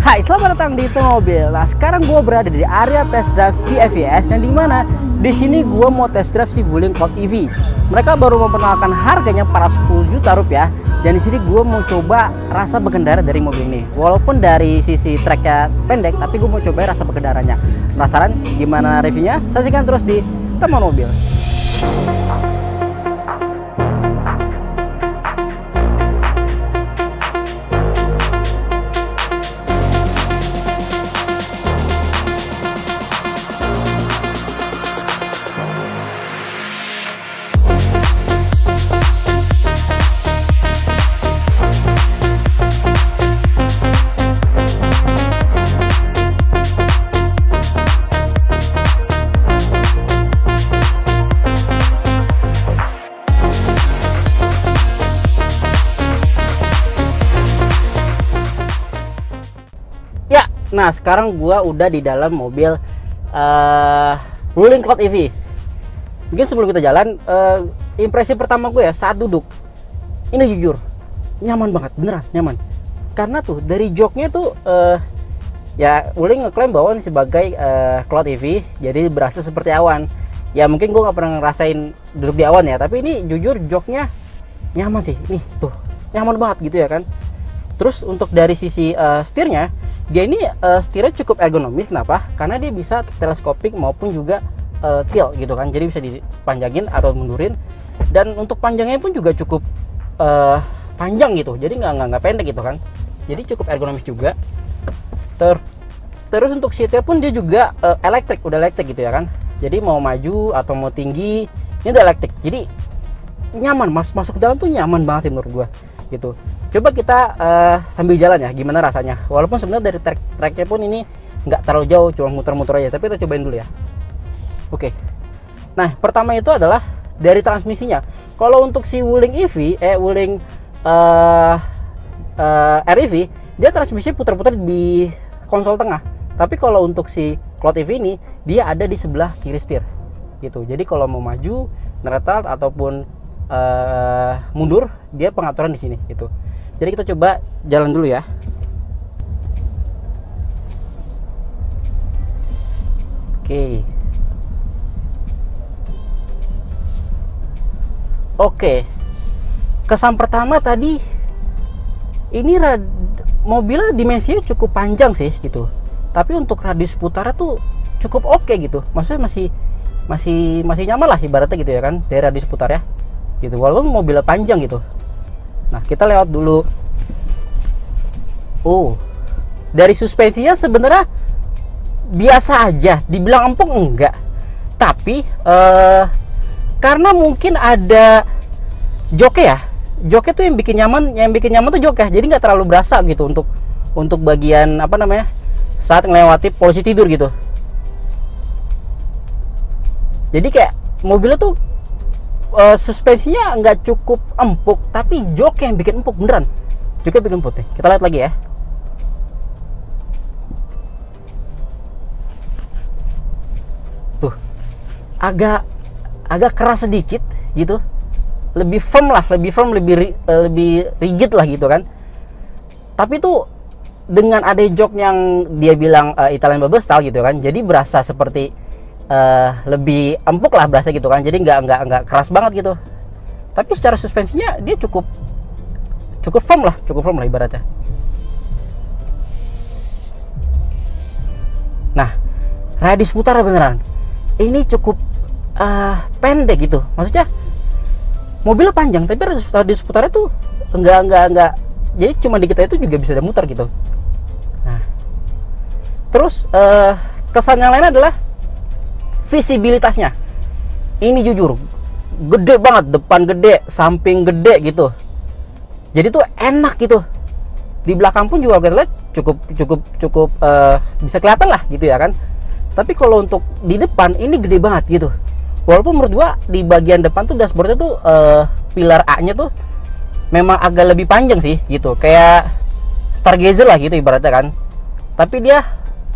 Hai, selamat datang di Itu Mobil. Nah, sekarang gue berada di area test drive di FES yang dimana di sini gue mau test drive si Wuling Cloud EV. Mereka baru memperkenalkan harganya para 10 juta rupiah. Dan di sini gue mau coba rasa berkendara dari mobil ini. Walaupun dari sisi treknya pendek, tapi gue mau coba rasa berkendaranya. Penasaran gimana reviewnya? Saksikan terus di Teman Mobil. Nah, sekarang gua udah di dalam mobil Wuling Cloud EV. Mungkin sebelum kita jalan, impresi pertama gue ya saat duduk, ini jujur nyaman banget, beneran nyaman. Karena tuh dari joknya tuh ya Wuling ngeklaim bahwa ini sebagai Cloud EV, jadi berasa seperti awan. Ya mungkin gue nggak pernah ngerasain duduk di awan ya, tapi ini jujur joknya nyaman sih. Nih tuh nyaman banget gitu ya kan. Terus untuk dari sisi setirnya, dia ini setirnya cukup ergonomis. Kenapa? Karena dia bisa teleskopik maupun juga tilt gitu kan. Jadi bisa dipanjangin atau mundurin. Dan untuk panjangnya pun juga cukup panjang gitu. Jadi nggak pendek gitu kan. Jadi cukup ergonomis juga. Terus untuk seatnya pun dia juga elektrik, udah elektrik gitu ya kan. Jadi mau maju atau mau tinggi, ini udah elektrik. Jadi nyaman, masuk ke dalam tuh nyaman banget sih menurut gua gitu. Coba kita sambil jalan ya, gimana rasanya. Walaupun sebenarnya dari tracknya pun ini nggak terlalu jauh, cuma muter-muter aja. Tapi kita cobain dulu ya. Oke. Nah, pertama itu adalah dari transmisinya. Kalau untuk si Wuling EV, Wuling REV, dia transmisinya putar-putar di konsol tengah. Tapi kalau untuk si Cloud EV ini, dia ada di sebelah kiri setir. Gitu. Jadi kalau mau maju, ngeretard ataupun mundur, dia pengaturan di sini gitu. Jadi kita coba jalan dulu ya. Oke. Kesan pertama tadi, ini mobilnya dimensinya cukup panjang sih gitu. Tapi untuk radius putarnya tuh cukup oke gitu. Maksudnya masih nyaman lah ibaratnya gitu ya kan, dari radius putarnya gitu. Walaupun mobilnya panjang gitu. Nah, kita lewat dulu. Dari suspensinya sebenarnya biasa aja, dibilang empuk enggak. Tapi karena mungkin ada joknya ya. Joknya tuh yang bikin nyaman tuh joknya. Jadi nggak terlalu berasa gitu untuk bagian apa namanya? Saat melewati posisi tidur gitu. Jadi kayak mobilnya tuh suspensinya nggak cukup empuk, tapi jok yang bikin empuk beneran. Joknya bikin empuk nih. Kita lihat lagi ya. Tuh, agak keras sedikit gitu. Lebih firm, lebih rigid lah gitu kan. Tapi tuh dengan ada jok yang dia bilang Italian bubble style gitu kan, jadi berasa seperti lebih empuk lah berasa gitu kan. Jadi nggak keras banget gitu. Tapi secara suspensinya dia cukup firm lah ibaratnya. Nah, radius putar beneran ini cukup pendek gitu. Maksudnya mobilnya panjang tapi radius putarnya tuh enggak. Jadi cuma dikit aja itu juga bisa muter gitu. Nah, terus kesan yang lain adalah visibilitasnya. Ini jujur gede banget, depan gede, samping gede gitu. Jadi tuh enak gitu. Di belakang pun juga kita lihat cukup bisa kelihatan lah gitu ya kan. Tapi kalau untuk di depan ini gede banget gitu. Walaupun menurut gua di bagian depan tuh dashboardnya tuh pilar A-nya tuh memang agak lebih panjang sih gitu. Kayak Stargazer lah gitu ibaratnya kan. Tapi dia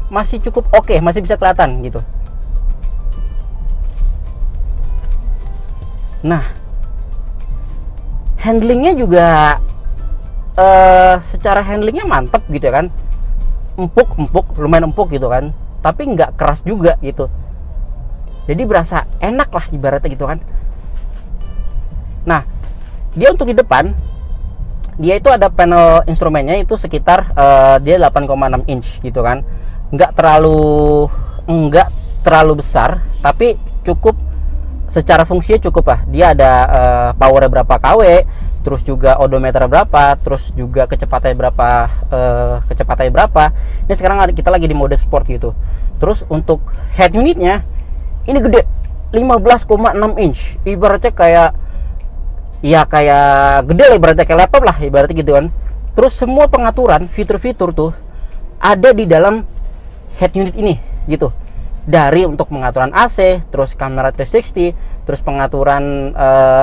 masih cukup oke, masih bisa kelihatan gitu. Nah, handlingnya juga secara handlingnya mantep gitu ya kan. lumayan empuk gitu kan, tapi nggak keras juga gitu. Jadi berasa enak lah ibaratnya gitu kan. Nah, dia untuk di depan, dia itu ada panel instrumennya itu sekitar dia 8,6 inch gitu kan. Nggak terlalu besar, tapi cukup secara fungsinya cukup lah. Dia ada power berapa kW, terus juga odometer berapa, terus juga kecepatannya berapa. Ini sekarang kita lagi di mode sport gitu. Terus untuk head unitnya ini gede, 15,6 inch. Ibaratnya kayak gede lah, ibaratnya kayak laptop lah ibaratnya gitu kan. Terus semua pengaturan fitur-fitur tuh ada di dalam head unit ini gitu. Dari untuk pengaturan AC, terus kamera 360, terus pengaturan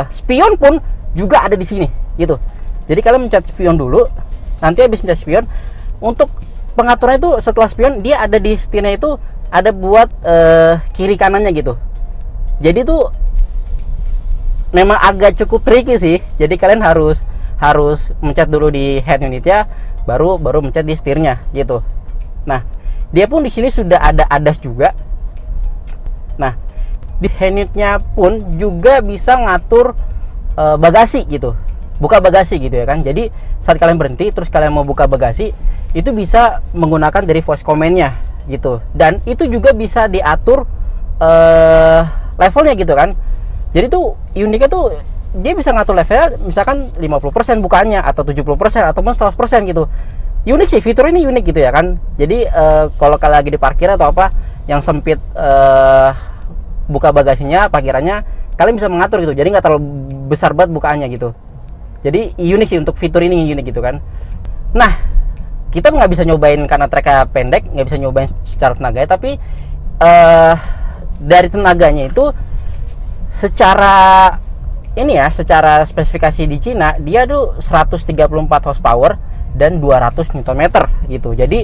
spion pun juga ada di sini gitu. Jadi kalian mencet spion dulu, nanti habis mencet spion, untuk pengaturan itu setelah spion dia ada di setirnya itu ada buat kiri kanannya gitu. Jadi tuh memang agak cukup tricky sih. Jadi kalian harus mencet dulu di head unitnya, baru mencet di setirnya gitu. Nah, dia pun di sini sudah ada ADAS juga. Nah, di head unitnya pun juga bisa ngatur bagasi gitu, buka bagasi gitu ya kan. Jadi saat kalian berhenti terus kalian mau buka bagasi, itu bisa menggunakan dari voice command-nya gitu. Dan itu juga bisa diatur levelnya gitu kan. Jadi tuh uniknya tuh dia bisa ngatur levelnya, misalkan 50% bukannya, atau 70%, ataupun 100% gitu. Unik sih, fitur ini unik gitu ya kan. Jadi kalau kalian lagi di parkir atau apa yang sempit, buka bagasinya, parkirannya, kalian bisa mengatur gitu. Jadi nggak terlalu besar banget bukaannya gitu. Jadi unik sih untuk fitur ini, unik gitu kan. Nah, kita nggak bisa nyobain karena treknya pendek, nggak bisa nyobain secara tenaga, tapi dari tenaganya itu secara secara spesifikasi di Cina dia tuh 134 horsepower dan 200 Nm gitu. Jadi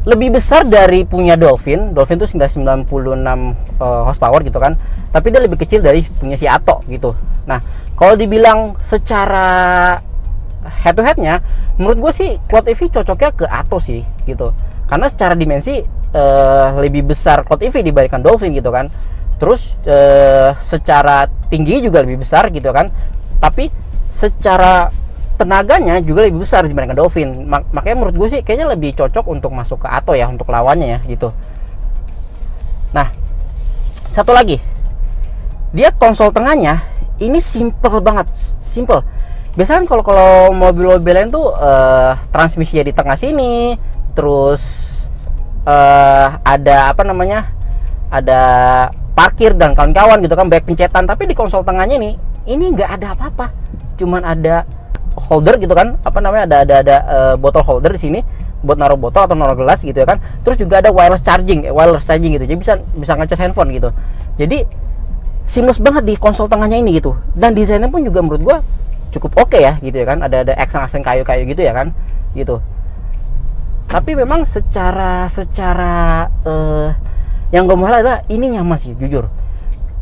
lebih besar dari punya Dolphin tuh 96 horsepower gitu kan, tapi dia lebih kecil dari punya si Atto gitu. Nah, kalau dibilang secara head to headnya, menurut gue sih Cloud EV cocoknya ke Atto sih gitu, karena secara dimensi lebih besar Cloud EV dibandingkan Dolphin gitu kan. Terus secara tinggi juga lebih besar gitu kan, tapi secara tenaganya juga lebih besar dibandingkan Dolphin. Makanya menurut gue sih kayaknya lebih cocok untuk masuk ke Atto ya, untuk lawannya ya gitu. Nah, satu lagi, dia konsol tengahnya ini simple banget, simple. Biasanya kan kalau mobil-mobil lain tuh transmisinya di tengah sini, terus ada apa namanya, ada parkir dan kawan-kawan gitu kan, banyak pencetan. Tapi di konsol tengahnya ini nggak ada apa-apa, cuman ada holder gitu kan, apa namanya, ada botol holder di sini buat naruh botol atau naruh gelas gitu ya kan. Terus juga ada wireless charging gitu, jadi bisa ngecas handphone gitu. Jadi seamless banget di konsol tengahnya ini gitu. Dan desainnya pun juga menurut gua cukup oke ya gitu ya kan, ada aksen kayu-kayu gitu ya kan gitu. Tapi memang secara yang gue malah adalah ini nyaman sih jujur.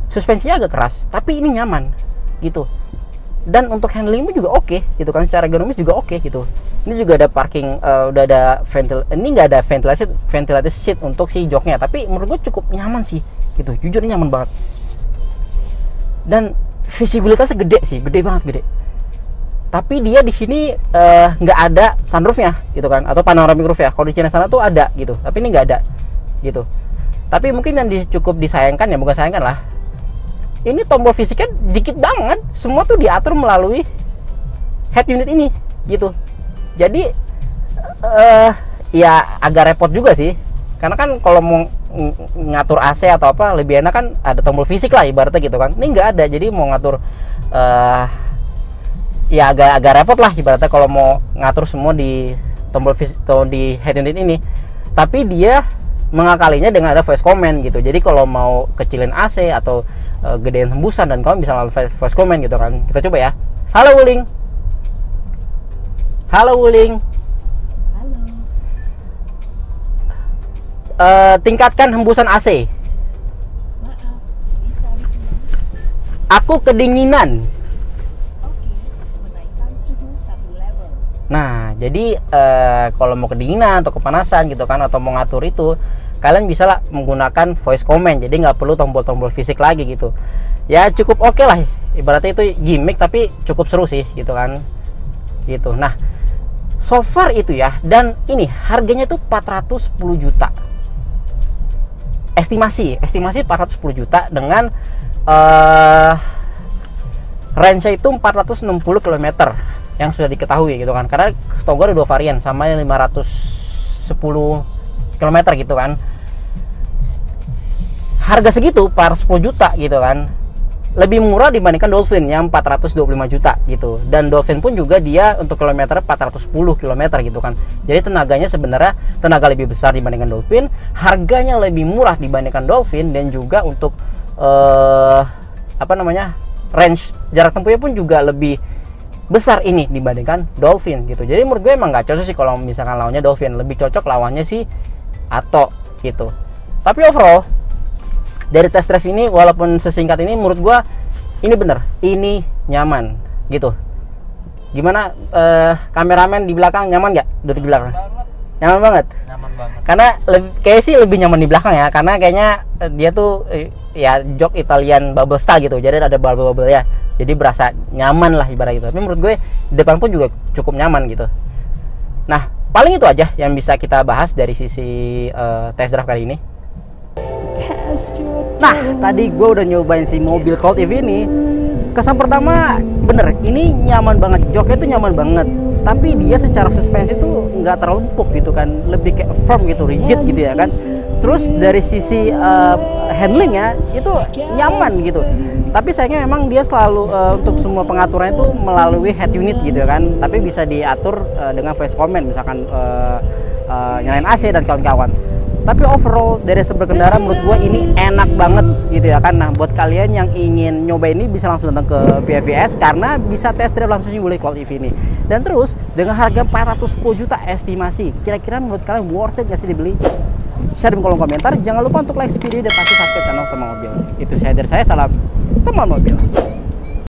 Suspensinya agak keras, tapi ini nyaman gitu. Dan untuk handling pun juga oke gitu kan, secara ergonomis juga oke gitu. Ini juga ada parking, udah ada ini nggak ada ventilasi seat untuk si joknya, tapi menurut gue cukup nyaman sih gitu. Jujur ini nyaman banget. Dan visibilitasnya gede sih, gede banget, gede. Tapi dia di sini nggak ada sunroofnya gitu kan, atau panoramic roof ya. Kalau di Cina sana tuh ada gitu, tapi ini nggak ada gitu. Tapi mungkin yang cukup disayangkan ya, bukan sayangkan lah, ini tombol fisiknya dikit banget. Semua tuh diatur melalui head unit ini gitu. Jadi ya agak repot juga sih, karena kan kalau mau ngatur AC atau apa lebih enak kan ada tombol fisik lah ibaratnya gitu kan. Ini nggak ada, jadi mau ngatur ya agak repot lah ibaratnya kalau mau ngatur semua di tombol fisik atau di head unit ini. Tapi dia mengakalinya dengan ada voice command gitu. Jadi kalau mau kecilin AC atau gedein hembusan dan kawan bisa melalui voice command gitu kan. Kita coba ya. Halo Wuling. Halo Wuling. Halo. Tingkatkan hembusan AC. Maaf, bisa diulang? Aku kedinginan. Oke, menaikkan suhu 1 level. Nah, Jadi kalau mau kedinginan atau kepanasan gitu kan, atau mau ngatur itu, kalian bisa lah menggunakan voice command. Jadi nggak perlu tombol-tombol fisik lagi gitu. Ya cukup oke lah, ibaratnya itu gimmick tapi cukup seru sih gitu kan. Gitu. Nah, so far itu ya, dan ini harganya tuh 410 juta. Estimasi 410 juta dengan range-nya itu 460 km yang sudah diketahui gitu kan. Karena setahu gue ada 2 varian, sama yang 510 km gitu kan. Harga segitu 410 juta gitu kan, lebih murah dibandingkan Dolphin yang 425 juta gitu. Dan Dolphin pun juga dia untuk kilometer 410 km gitu kan. Jadi tenaganya sebenarnya tenaga lebih besar dibandingkan Dolphin, harganya lebih murah dibandingkan Dolphin, dan juga untuk range jarak tempuhnya pun juga lebih besar ini dibandingkan Dolphin gitu. Jadi menurut gue emang nggak cocok sih kalau misalkan lawannya Dolphin, lebih cocok lawannya si Atto gitu. Tapi overall dari test drive ini, walaupun sesingkat ini, menurut gue ini bener, ini nyaman gitu. Gimana kameramen di belakang nyaman nggak duduk di belakang? Nyaman banget. Nyaman banget. Karena kayak sih lebih nyaman di belakang ya, karena kayaknya dia tuh ya jok Italian bubble style gitu, jadi ada bubble ya, jadi berasa nyaman lah ibarat gitu. Tapi menurut gue di depan pun juga cukup nyaman gitu. Nah, paling itu aja yang bisa kita bahas dari sisi test drive kali ini. Nah, tadi gue udah nyobain si mobil Colt EV ini. Kesan pertama bener, ini nyaman banget, joknya tuh nyaman banget. Tapi dia secara suspensi tuh nggak terlalu empuk gitu kan, lebih kayak firm gitu, rigid gitu ya kan. Terus dari sisi handlingnya itu nyaman gitu. Tapi sayangnya memang dia selalu untuk semua pengaturannya itu melalui head unit gitu kan. Tapi bisa diatur dengan voice command, misalkan nyalain AC dan kawan-kawan. Tapi overall dari berkendara menurut gue ini enak banget gitu ya kan. Nah, buat kalian yang ingin nyoba ini bisa langsung datang ke PFVS, karena bisa test drive langsung sih boleh Colt EV ini. Dan terus dengan harga 410 juta estimasi, kira-kira menurut kalian worth it gak sih dibeli? Share di kolom komentar. Jangan lupa untuk like video dan pasti subscribe channel Teman Mobil. Itu saya dari saya, salam Teman Mobil.